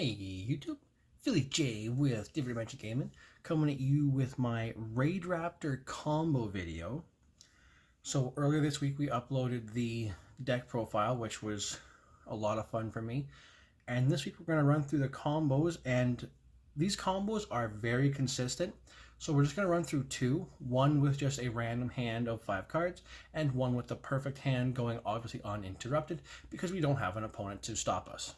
Hey YouTube, Philly J with Different Dimension Gaming, coming at you with my Raidraptor combo video. So earlier this week we uploaded the deck profile, which was a lot of fun for me. And this week we're going to run through the combos, and these combos are very consistent. So we're just going to run through two, one with just a random hand of 5 cards, and one with the perfect hand going obviously uninterrupted because we don't have an opponent to stop us.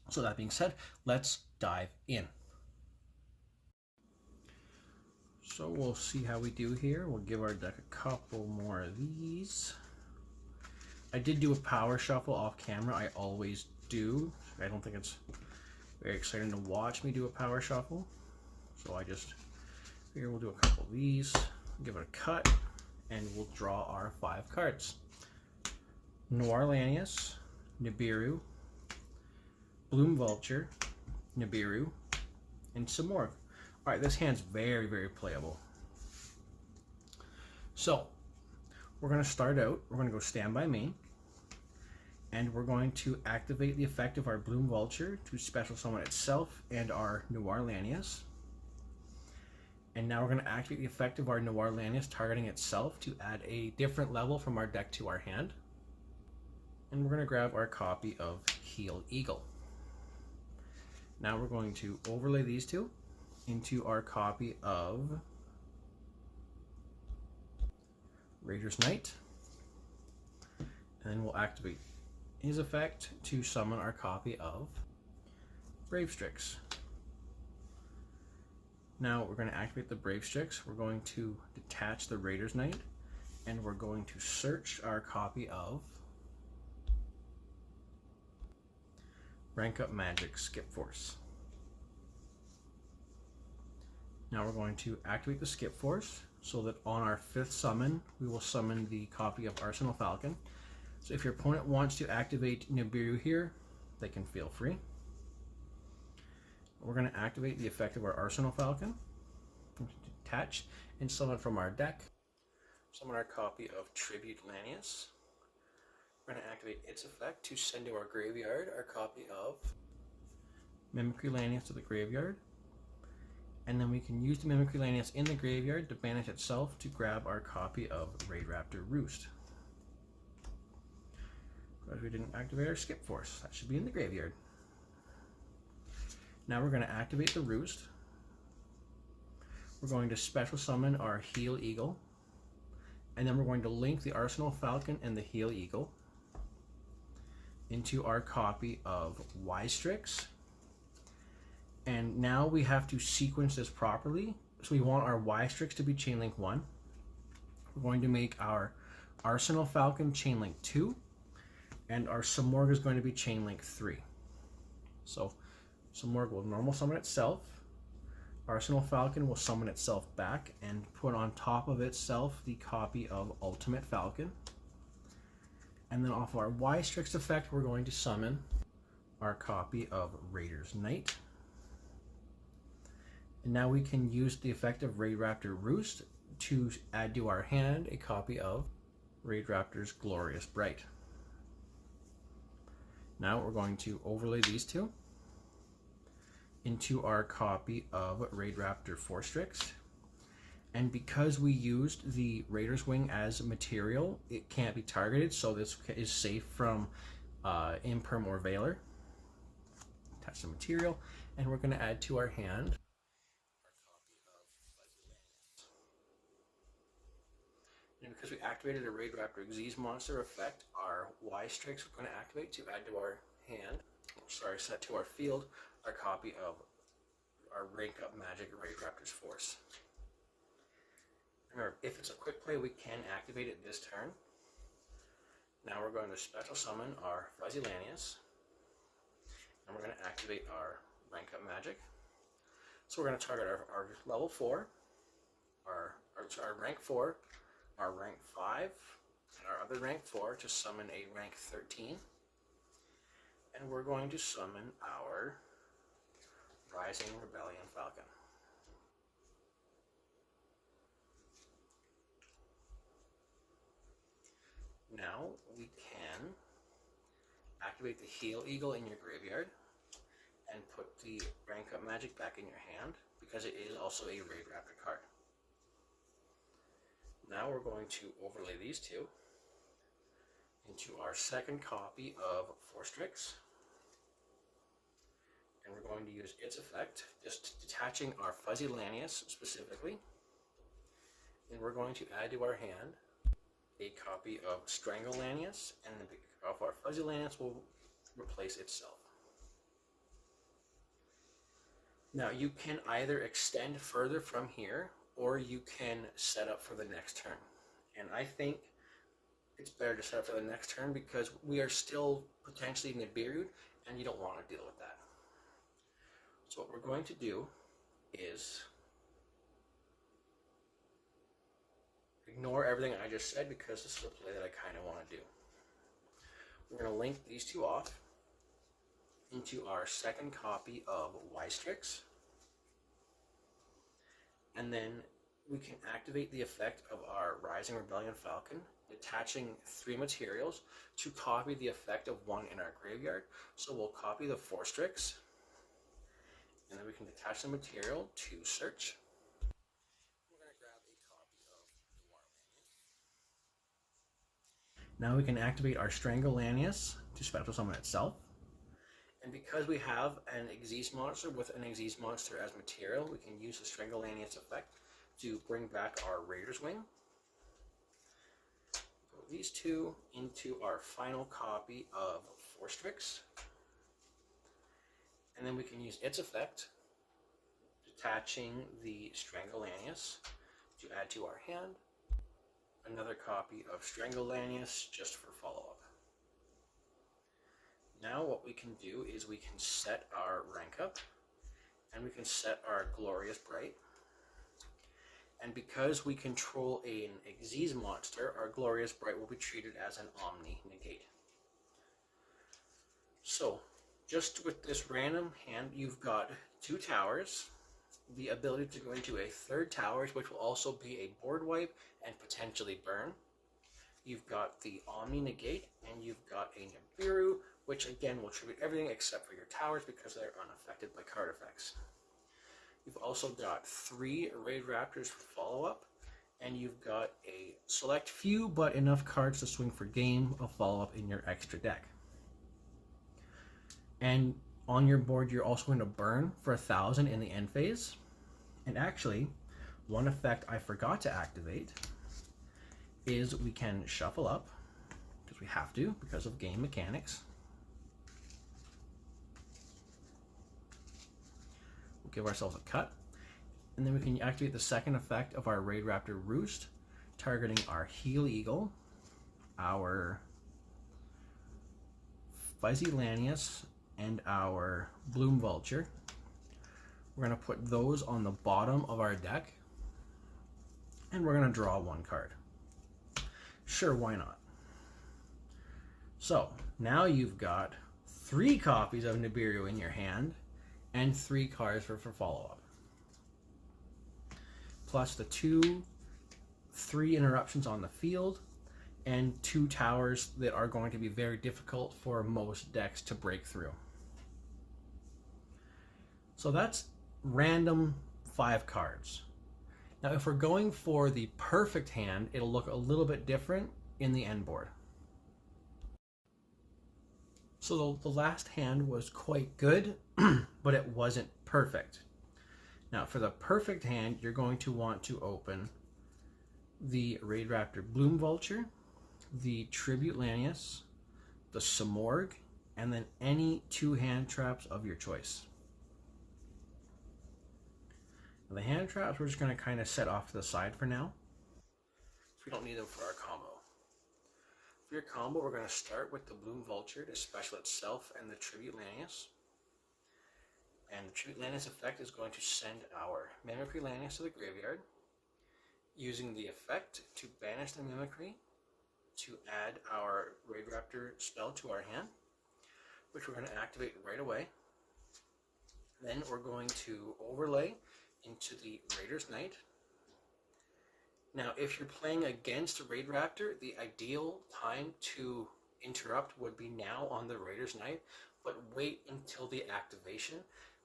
So that being said, let's dive in. So we'll see how we do here. We'll give our deck a couple more of these. I did do a power shuffle off camera. I always do. I don't think it's very exciting to watch me do a power shuffle. So I just figure we'll do a couple of these, give it a cut, and we'll draw our 5 cards. Noir Lanius, Nibiru, Bloom Vulture, Nibiru, and some more. Alright, this hand's very, very playable. So, we're going to start out, we're going to go standby main, and we're going to activate the effect of our Bloom Vulture to special summon itself and our Noir Lanius. And now we're going to activate the effect of our Noir Lanius targeting itself to add a different level from our deck to our hand. And we're going to grab our copy of Heal Eagle. Now we're going to overlay these two into our copy of Raider's Knight, and then we'll activate his effect to summon our copy of Brave Strix. Now we're going to activate the Brave Strix. We're going to detach the Raider's Knight, and we're going to search our copy of Rank Up Magic Skip Force. Now we're going to activate the Skip Force so that on our 5th summon, we will summon the copy of Arsenal Falcon. So if your opponent wants to activate Nibiru here, they can feel free. We're going to activate the effect of our Arsenal Falcon, detach, and summon from our deck. Summon our copy of Tribute Lanius. We're going to activate its effect to send to our graveyard our copy of Mimicry Lanius to the graveyard. And then we can use the Mimicry Lanius in the graveyard to banish itself to grab our copy of Raidraptor Roost. Because we didn't activate our Skip Force, that should be in the graveyard. Now we're going to activate the Roost. We're going to special summon our Heal Eagle. And then we're going to link the Arsenal Falcon and the Heal Eagle into our copy of Ystrix. And now we have to sequence this properly. So we want our Ystrix to be Chainlink 1. We're going to make our Arsenal Falcon Chainlink 2. And our Simorgh is going to be Chainlink 3. So Simorgh will normal summon itself. Arsenal Falcon will summon itself back and put on top of itself the copy of Ultimate Falcon. And then off of our Ystrix effect, we're going to summon our copy of Raider's Knight. And now we can use the effect of Raidraptor Roost to add to our hand a copy of Raidraptor's Glorious Bright. Now we're going to overlay these two into our copy of Raidraptor Forstrix. And because we used the Raider's Wing as material, it can't be targeted, so this is safe from Imperm or Veiler. Attach the material, and we're going to add to our hand our copy of Xyz Evolution. And because we activated a Raidraptor Xyz monster effect, our Ystrix we're going to activate to add to our hand, set to our field, our copy of our Rank Up Magic Raidraptor's Force. Remember, if it's a quick play, we can activate it this turn. Now we're going to special summon our Xyz Lanius, and we're going to activate our Rank Up Magic. So we're going to target our level 4, our rank 4, our rank 5, and our other rank 4 to summon a rank 13. And we're going to summon our Rising Rebellion Falcon. Now we can activate the Heal Eagle in your graveyard, and put the rank up magic back in your hand, because it is also a Raidraptor card. Now we're going to overlay these two into our second copy of Forstrix. And we're going to use its effect, just detaching our Fuzzy Lanius specifically. And we're going to add to our hand a copy of Strangle Lanius, and of our Fuzzy Lanius will replace itself. Now you can either extend further from here, or you can set up for the next turn. And I think it's better to set up for the next turn, because we are still potentially Nibiru'd, and you don't want to deal with that. So what we're going to do is ignore everything I just said, because this is a play that I kind of want to do. We're going to link these two off into our second copy of Ystrix, and then we can activate the effect of our Rising Rebellion Falcon, attaching 3 materials to copy the effect of 1 in our graveyard. So we'll copy the Forstrix, and then we can attach the material to search. We're going to grab a copy of the War Lanius. Now we can activate our Strangle Lanius to special summon itself. And because we have an Xyz monster with an Xyz monster as material, we can use the Strangle Lanius effect to bring back our Raider's Wing. Put these two into our final copy of Forstrix. And then we can use its effect, detaching the Strangle Lanius to add to our hand. Another copy of Strangle Lanius just for follow-up. Now what we can do is we can set our rank up, and we can set our Glorious Bright. And because we control an Xyz monster, our Glorious Bright will be treated as an Omni Negate. So, just with this random hand, you've got 2 towers, the ability to go into a 3rd tower, which will also be a board wipe and potentially burn. You've got the Omni Negate, and you've got a Nibiru, which again will tribute everything except for your towers, because they're unaffected by card effects. You've also got 3 Raidraptors for follow-up, and you've got a select few but enough cards to swing for game of follow-up in your extra deck. And on your board, you're also going to burn for 1,000 in the end phase. And actually, one effect I forgot to activate is we can shuffle up, because we have to, because of game mechanics. We'll give ourselves a cut, and then we can activate the second effect of our Raidraptor Roost, targeting our Heel Eagle, our Fuzzy Lanius, and our Bloom Vulture. We're going to put those on the bottom of our deck, and we're going to draw 1 card. Sure, why not? So, now you've got 3 copies of Nibiru in your hand, and 3 cards for follow-up. Plus the 3 interruptions on the field, and 2 towers that are going to be very difficult for most decks to break through. So that's random 5 cards. Now if we're going for the perfect hand, it'll look a little bit different in the end board. So the last hand was quite good, but it wasn't perfect. Now for the perfect hand, you're going to want to open the Raidraptor Bloom Vulture, the Tribute Lanius, the Samorg, and then any 2 hand traps of your choice. Now the hand traps we're just going to kind of set off to the side for now, so we don't need them for our combo. For your combo, we're going to start with the Bloom Vulture to special itself and the Tribute Lanius. And the Tribute Lanius effect is going to send our Mimicry Lanius to the graveyard, using the effect to banish the Mimicry to add our Raidraptor spell to our hand, which we're going to activate right away. Then we're going to overlay into the Raider's Knight. Now, if you're playing against Raidraptor, the ideal time to interrupt would be now on the Raider's Knight, but wait until the activation,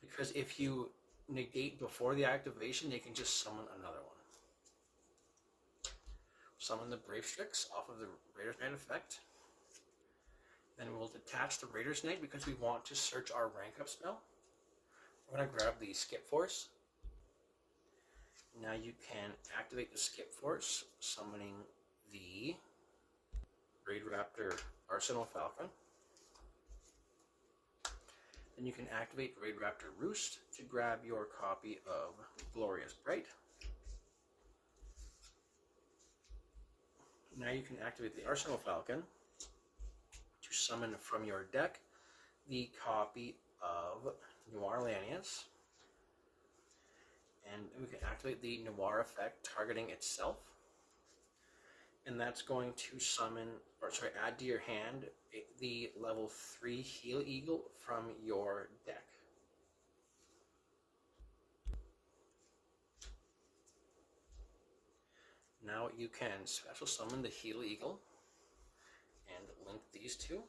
because if you negate before the activation, they can just summon another one. Summon the Brave Strix off of the Raider's Knight effect. Then we'll detach the Raider's Knight because we want to search our rank up spell. We're going to grab the Skip Force. Now you can activate the Skip Force, summoning the Raidraptor Arsenal Falcon. Then you can activate Raidraptor Roost to grab your copy of Glorious Bright. Now you can activate the Arsenal Falcon to summon from your deck the copy of Noir Lanius. And we can activate the Noir effect targeting itself. And that's going to summon, or sorry, add to your hand the level 3 Heal Eagle from your deck. Now you can special summon the Heal Eagle and link these two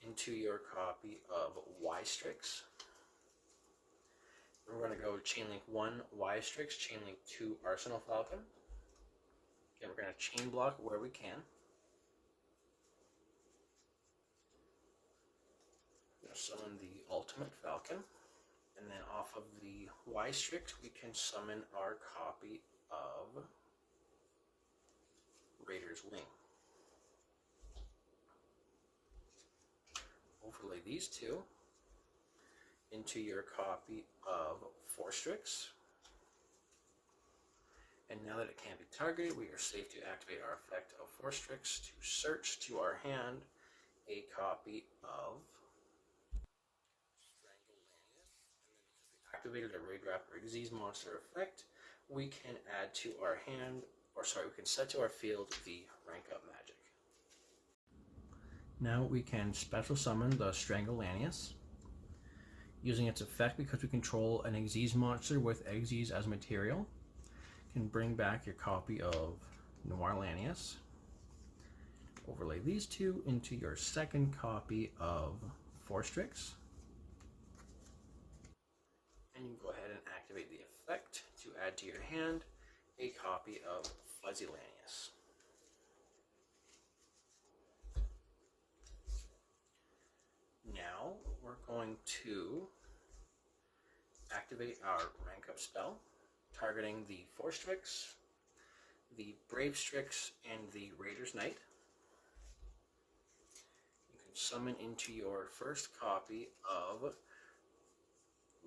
into your copy of Y-Strix. We're going to go Chainlink 1 Y-Strix, Chainlink 2 Arsenal Falcon. Again, we're going to chain block where we can. We're going to summon the Ultimate Falcon. And then off of the Y-Strix, we can summon our copy of Raider's Wing. Overlay these two into your copy of Forstrix. And now that it can't be targeted, we are safe to activate our effect of Forstrix to search to our hand a copy of Activated a Raidraptor Xyz monster effect, we can add to our hand, or sorry, we can set to our field the rank up magic. Now we can special summon the Strangle Lanius, using its effect because we control an Xyz monster with Xyz as material. You can bring back your copy of Noir Lanius, overlay these two into your second copy of Forstrix, and you can go ahead and activate the effect to add to your hand a copy of Fuzzy Lanius. Now we're going to activate our rank up spell, targeting the Forstrix, the Brave Strix, and the Raider's Knight. You can summon into your first copy of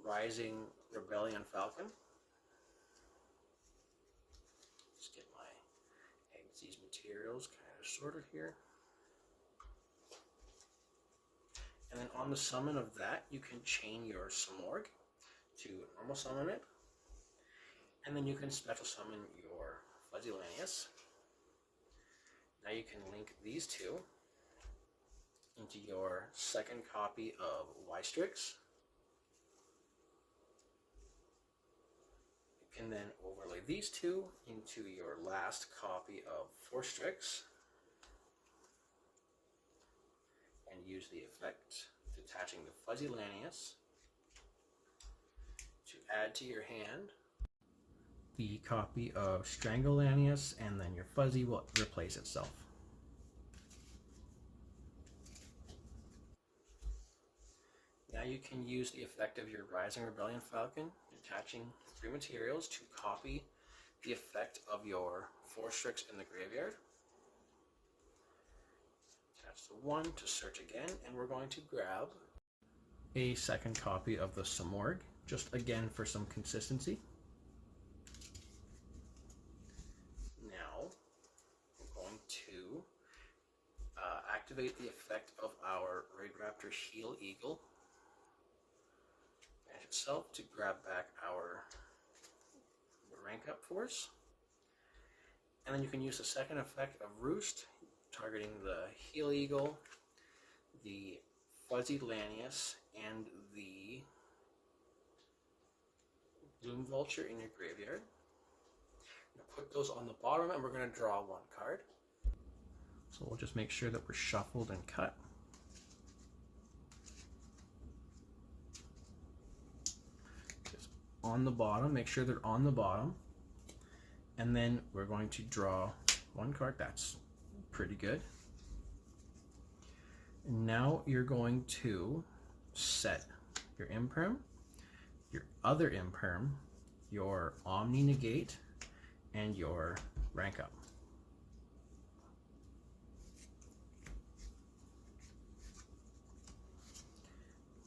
Rising Rebellion Falcon. Just get my Xyz materials kind of sorted here. And then on the summon of that, you can chain your Samorg to normal summon it. And then you can special summon your Fuzzy Lanius. Now you can link these two into your second copy of Y-Strix. You can then overlay these two into your last copy of Forstrix and use the effect detaching the Fuzzy Lanius to add to your hand the copy of Strangle Lanius, and then your Fuzzy will replace itself. Now you can use the effect of your Rising Rebellion Falcon, detaching 3 materials to copy the effect of your Forstrix in the graveyard. Attach the 1 to search again, and we're going to grab a second copy of the Samorg, just again for some consistency. Now we're going to activate the effect of our Raidraptor Heal Eagle itself to grab back our rank up force. And then you can use the second effect of Roost, targeting the Heal Eagle, the Fuzzy Lanius, and the Bloom Vulture in your graveyard. Put those on the bottom, and we're going to draw 1 card. So we'll just make sure that we're shuffled and cut. on the bottom. Make sure they're on the bottom. And then we're going to draw one card. That's pretty good. And now you're going to set your imperm, your other imperm, your omni negate, and your rank up.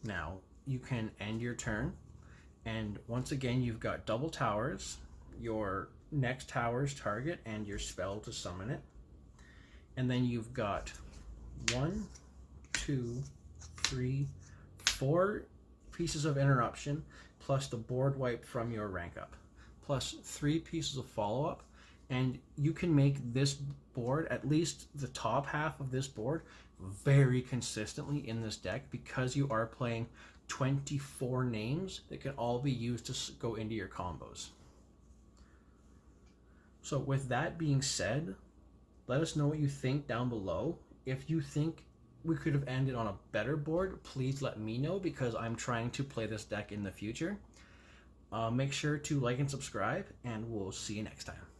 Now you can end your turn, and once again you've got double towers, your next tower's target, and your spell to summon it. And then you've got 1, 2, 3, 4 pieces of interruption, plus the board wipe from your rank up, plus 3 pieces of follow up. And you can make this board, at least the top half of this board, very consistently in this deck, because you are playing 24 names that can all be used to go into your combos. So with that being said, let us know what you think down below. If you think we could have ended on a better board, please let me know, because I'm trying to play this deck in the future. Make sure to like and subscribe, and we'll see you next time.